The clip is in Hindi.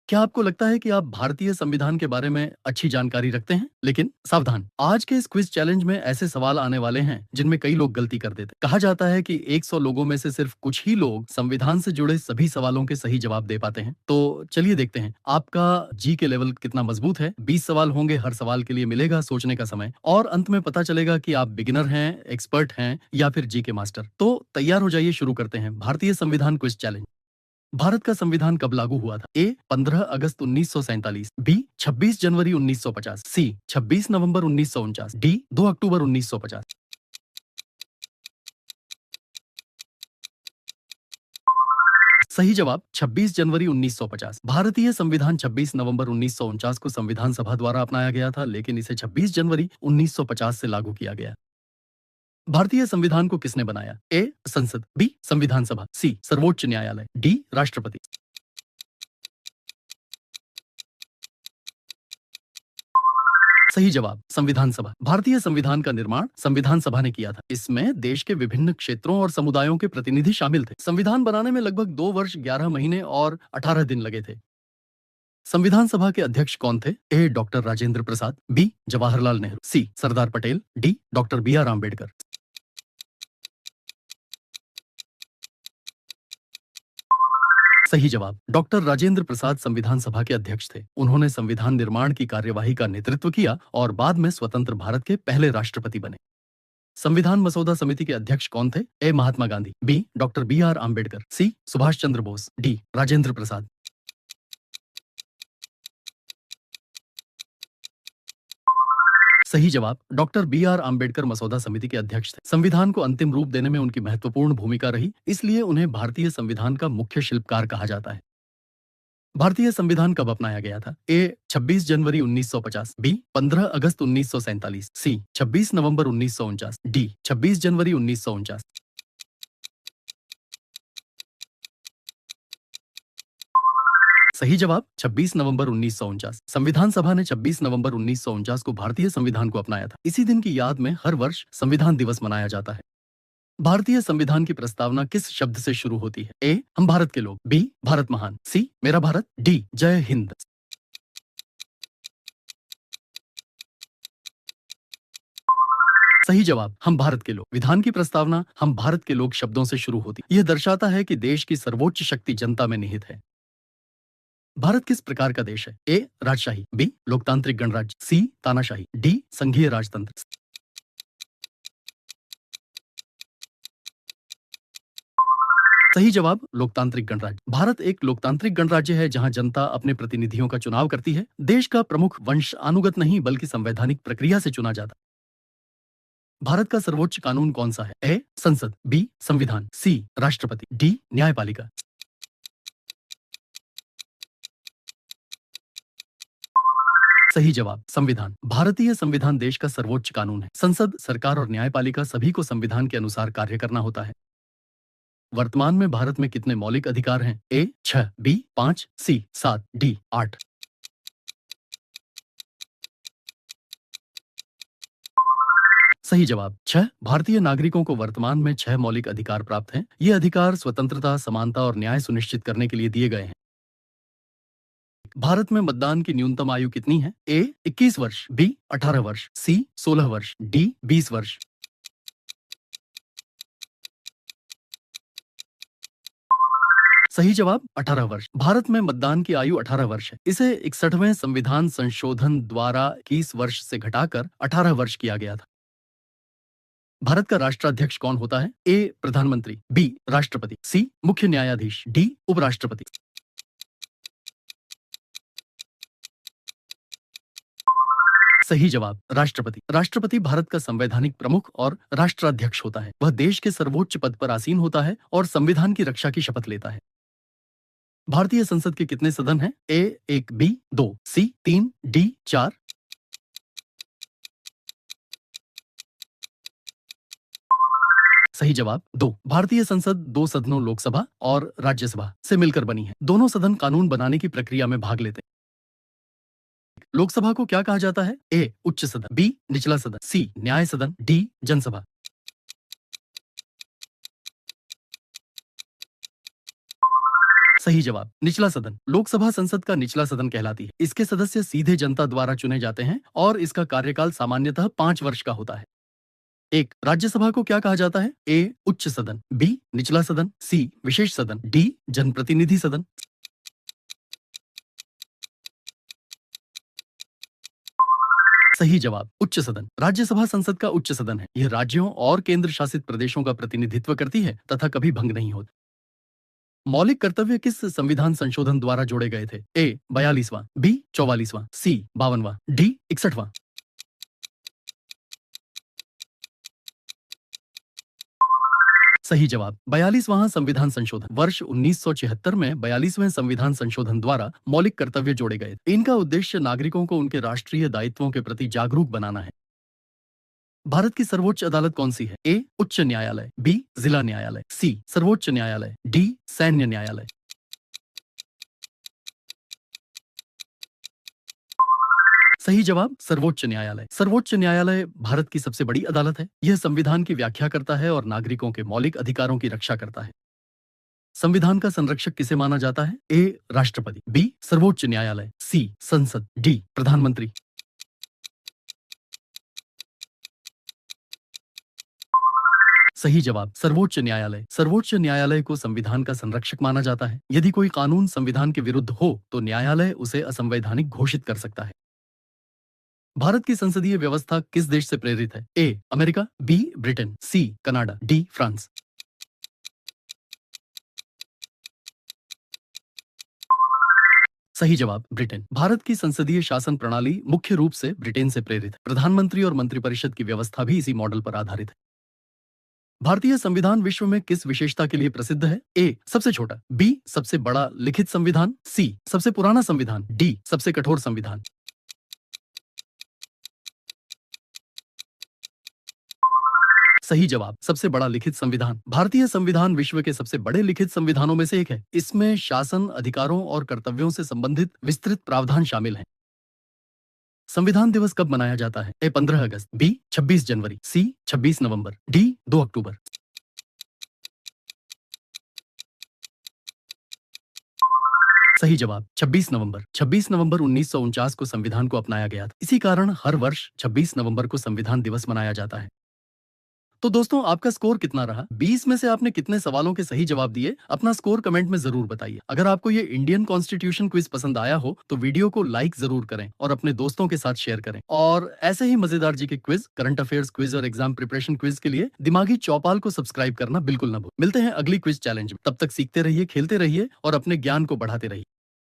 क्या आपको लगता है कि आप भारतीय संविधान के बारे में अच्छी जानकारी रखते हैं? लेकिन सावधान, आज के इस क्विज चैलेंज में ऐसे सवाल आने वाले हैं जिनमें कई लोग गलती कर देते हैं। कहा जाता है कि 100 लोगों में से सिर्फ कुछ ही लोग संविधान से जुड़े सभी सवालों के सही जवाब दे पाते हैं। तो चलिए देखते हैं आपका जी के लेवल कितना मजबूत है। 20 सवाल होंगे, हर सवाल के लिए मिलेगा सोचने का समय और अंत में पता चलेगा कि आप बिगिनर हैं, एक्सपर्ट हैं या फिर जी के मास्टर। तो तैयार हो जाइए, शुरू करते हैं भारतीय संविधान क्विज चैलेंज। भारत का संविधान कब लागू हुआ था? ए 15 अगस्त 1947, बी 26 जनवरी 1950, सी 26 नवंबर 1949, डी 2 अक्टूबर 1950। सही जवाब 26 जनवरी 1950। भारतीय संविधान 26 नवंबर 1949 को संविधान सभा द्वारा अपनाया गया था, लेकिन इसे 26 जनवरी 1950 से लागू किया गया। भारतीय संविधान को किसने बनाया? ए संसद, बी संविधान सभा, सी सर्वोच्च न्यायालय, डी राष्ट्रपति। सही जवाब संविधान सभा। भारतीय संविधान का निर्माण संविधान सभा ने किया था। इसमें देश के विभिन्न क्षेत्रों और समुदायों के प्रतिनिधि शामिल थे। संविधान बनाने में लगभग 2 वर्ष 11 महीने और 18 दिन लगे थे। संविधान सभा के अध्यक्ष कौन थे? A doctor Rajendra Prasad, B Jawaharlal Nehru, C Sardar Patel, D doctor B R Ambedkar. सही जवाब डॉक्टर राजेंद्र प्रसाद संविधान सभा के अध्यक्ष थे। उन्होंने संविधान निर्माण की कार्यवाही का नेतृत्व किया और बाद में स्वतंत्र भारत के पहले राष्ट्रपति बने। संविधान मसौदा समिति के अध्यक्ष कौन थे? A Mahatma Gandhi, B doctor B R Ambedkar, C Subhash Chandra Bose, D Rajendra Prasad. सही जवाब डॉक्टर बी आर आम्बेडकर मसौदा समिति के अध्यक्ष थे। संविधान को अंतिम रूप देने में उनकी महत्वपूर्ण भूमिका रही, इसलिए उन्हें भारतीय संविधान का मुख्य शिल्पकार कहा जाता है। भारतीय संविधान कब अपनाया गया था? ए 26 जनवरी 1950, बी 15 अगस्त 1947, सी 26 नवंबर 1949, डी 26 जनवरी 1949। सही जवाब 26 नवंबर 1949। संविधान सभा ने 26 नवंबर 1949 को भारतीय संविधान को अपनाया था। इसी दिन की याद में हर वर्ष संविधान दिवस मनाया जाता है। भारतीय संविधान की प्रस्तावना किस शब्द से शुरू होती है? ए हम भारत के लोग, बी भारत महान, सी मेरा भारत, डी जय हिंद। सही जवाब हम भारत के लोग। विधान की प्रस्तावना हम भारत के लोग शब्दों से शुरू होती है। यह दर्शाता है कि देश की सर्वोच्च शक्ति जनता में निहित है। भारत किस प्रकार का देश है? ए राजशाही, बी लोकतांत्रिक गणराज्य, सी तानाशाही, डी संघीय राजतंत्र। सही जवाब लोकतांत्रिक गणराज्य। भारत एक लोकतांत्रिक गणराज्य है जहां जनता अपने प्रतिनिधियों का चुनाव करती है। देश का प्रमुख वंश अनुगत नहीं बल्कि संवैधानिक प्रक्रिया से चुना जाता है। भारत का सर्वोच्च कानून कौन सा है? ए संसद, बी संविधान, सी राष्ट्रपति, डी न्यायपालिका। सही जवाब संविधान। भारतीय संविधान देश का सर्वोच्च कानून है। संसद, सरकार और न्यायपालिका सभी को संविधान के अनुसार कार्य करना होता है। वर्तमान में भारत में कितने मौलिक अधिकार हैं? ए 6, बी 5, सी 7, डी 8। सही जवाब 6। भारतीय नागरिकों को वर्तमान में 6 मौलिक अधिकार प्राप्त हैं। ये अधिकार स्वतंत्रता, समानता और न्याय सुनिश्चित करने के लिए दिए गए हैं। भारत में मतदान की न्यूनतम आयु कितनी है? ए 21 वर्ष, बी 18 वर्ष, सी 16 वर्ष, डी 20 वर्ष। सही जवाब 18 वर्ष। भारत में मतदान की आयु 18 वर्ष है। इसे 61वें संविधान संशोधन द्वारा 21 वर्ष से घटाकर 18 वर्ष किया गया था। भारत का राष्ट्राध्यक्ष कौन होता है? ए प्रधानमंत्री, बी राष्ट्रपति, सी मुख्य न्यायाधीश, डी उपराष्ट्रपति। सही जवाब राष्ट्रपति। राष्ट्रपति भारत का संवैधानिक प्रमुख और राष्ट्राध्यक्ष होता है। वह देश के सर्वोच्च पद पर आसीन होता है और संविधान की रक्षा की शपथ लेता है। भारतीय संसद के कितने सदन हैं? ए 1, बी 2, सी 3, डी 4। सही जवाब 2। भारतीय संसद 2 सदनों लोकसभा और राज्यसभा से मिलकर बनी है। दोनों सदन कानून बनाने की प्रक्रिया में भाग लेते हैं। लोकसभा को क्या कहा जाता है? ए उच्च सदन, बी निचला सदन, सी न्याय सदन, डी जनसभा। सही जवाब निचला सदन। लोकसभा संसद का निचला सदन कहलाती है। इसके सदस्य सीधे जनता द्वारा चुने जाते हैं और इसका कार्यकाल सामान्यतः 5 वर्ष का होता है। एक राज्यसभा को क्या कहा जाता है? ए उच्च सदन, बी निचला सदन, सी विशेष सदन, डी जनप्रतिनिधि सदन। सही जवाब उच्च सदन। राज्यसभा संसद का उच्च सदन है। यह राज्यों और केंद्र शासित प्रदेशों का प्रतिनिधित्व करती है तथा कभी भंग नहीं होती। मौलिक कर्तव्य किस संविधान संशोधन द्वारा जोड़े गए थे? ए 42वां, बी 44वां, सी 52वां, डी 61वां। सही जवाब 42वां संविधान संशोधन। वर्ष 1976 में 42वें संविधान संशोधन द्वारा मौलिक कर्तव्य जोड़े गए। इनका उद्देश्य नागरिकों को उनके राष्ट्रीय दायित्वों के प्रति जागरूक बनाना है। भारत की सर्वोच्च अदालत कौन सी है? ए उच्च न्यायालय, बी जिला न्यायालय, सी सर्वोच्च न्यायालय, डी सैन्य न्यायालय। सही जवाब सर्वोच्च न्यायालय। सर्वोच्च न्यायालय भारत की सबसे बड़ी अदालत है। यह संविधान की व्याख्या करता है और नागरिकों के मौलिक अधिकारों की रक्षा करता है। संविधान का संरक्षक किसे माना जाता है? ए राष्ट्रपति, बी सर्वोच्च न्यायालय, सी संसद, डी प्रधानमंत्री। सही जवाब सर्वोच्च न्यायालय। सर्वोच्च न्यायालय को संविधान का संरक्षक माना जाता है। यदि कोई कानून संविधान के विरुद्ध हो तो न्यायालय उसे असंवैधानिक घोषित कर सकता है। भारत की संसदीय व्यवस्था किस देश से प्रेरित है? A America, B Britain, C Canada, D France. सही जवाब ब्रिटेन। भारत की संसदीय शासन प्रणाली मुख्य रूप से ब्रिटेन से प्रेरित है। प्रधानमंत्री और मंत्रिपरिषद की व्यवस्था भी इसी मॉडल पर आधारित है। भारतीय संविधान विश्व में किस विशेषता के लिए प्रसिद्ध है? ए सबसे छोटा, बी सबसे बड़ा लिखित संविधान, सी सबसे पुराना संविधान, डी सबसे कठोर संविधान। सही जवाब सबसे बड़ा लिखित संविधान। भारतीय संविधान विश्व के सबसे बड़े लिखित संविधानों में से एक है। इसमें शासन, अधिकारों और कर्तव्यों से संबंधित विस्तृत प्रावधान शामिल हैं। संविधान दिवस कब मनाया जाता है? ए 15 अगस्त, बी 26 जनवरी, सी 26 नवंबर, डी 2 अक्टूबर। सही जवाब 26 नवंबर। 26 नवंबर 1949 को संविधान को अपनाया गया था। इसी कारण हर वर्ष 26 नवंबर को संविधान दिवस मनाया जाता है। तो दोस्तों आपका स्कोर कितना रहा? 20 में से आपने कितने सवालों के सही जवाब दिए? अपना स्कोर कमेंट में जरूर बताइए। अगर आपको ये इंडियन कॉन्स्टिट्यूशन क्विज पसंद आया हो तो वीडियो को लाइक जरूर करें और अपने दोस्तों के साथ शेयर करें। और ऐसे ही मजेदार जी के क्विज, करंट अफेयर्स क्विज और एग्जाम प्रिपरेशन क्विज के लिए दिमागी चौपाल को सब्सक्राइब करना बिल्कुल न भूलें। मिलते हैं अगली क्विज चैलेंज में। तब तक सीखते रहिए, खेलते रहिए और अपने ज्ञान को बढ़ाते रहिए।